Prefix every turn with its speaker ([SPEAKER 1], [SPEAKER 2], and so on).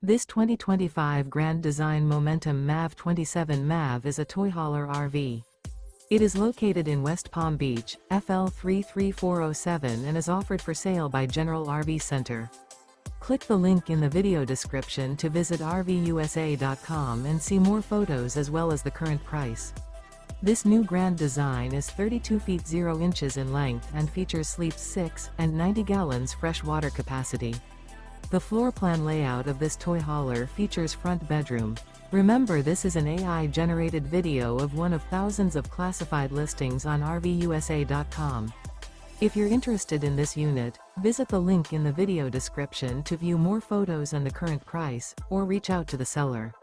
[SPEAKER 1] This 2025 Grand Design Momentum MAV 27 MAV is a toy hauler RV. It is located in West Palm Beach, FL 33407 and is offered for sale by General RV Center. Click the link in the video description to visit RVUSA.com and see more photos as well as the current price. This new Grand Design is 32 feet 0 inches in length and features sleeps 6 and 90 gallons fresh water capacity. The floor plan layout of this toy hauler features front bedroom. Remember, this is an AI-generated video of one of thousands of classified listings on RVUSA.com. If you're interested in this unit, visit the link in the video description to view more photos and the current price, or reach out to the seller.